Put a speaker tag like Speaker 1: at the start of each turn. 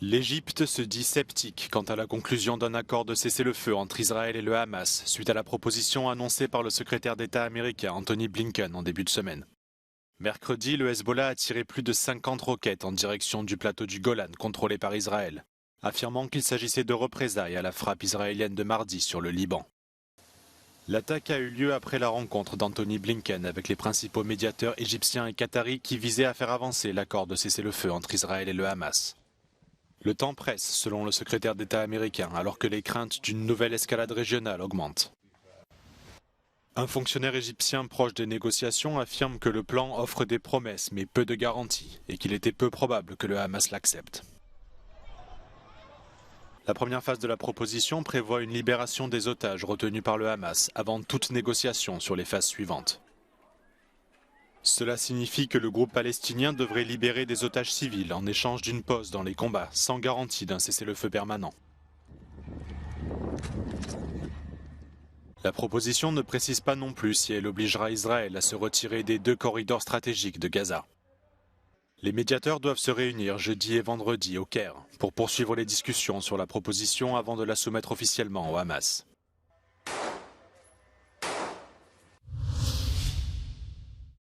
Speaker 1: L'Égypte se dit sceptique quant à la conclusion d'un accord de cessez-le-feu entre Israël et le Hamas, suite à la proposition annoncée par le secrétaire d'État américain Anthony Blinken en début de semaine. Mercredi, le Hezbollah a tiré plus de 50 roquettes en direction du plateau du Golan contrôlé par Israël, affirmant qu'il s'agissait de représailles à la frappe israélienne de mardi sur le Liban. L'attaque a eu lieu après la rencontre d'Anthony Blinken avec les principaux médiateurs égyptiens et qataris qui visaient à faire avancer l'accord de cessez-le-feu entre Israël et le Hamas. Le temps presse, selon le secrétaire d'État américain, alors que les craintes d'une nouvelle escalade régionale augmentent. Un fonctionnaire égyptien proche des négociations affirme que le plan offre des promesses mais peu de garanties et qu'il était peu probable que le Hamas l'accepte. La première phase de la proposition prévoit une libération des otages retenus par le Hamas avant toute négociation sur les phases suivantes. Cela signifie que le groupe palestinien devrait libérer des otages civils en échange d'une pause dans les combats, sans garantie d'un cessez-le-feu permanent. La proposition ne précise pas non plus si elle obligera Israël à se retirer des 2 corridors stratégiques de Gaza. Les médiateurs doivent se réunir jeudi et vendredi au Caire pour poursuivre les discussions sur la proposition avant de la soumettre officiellement au Hamas.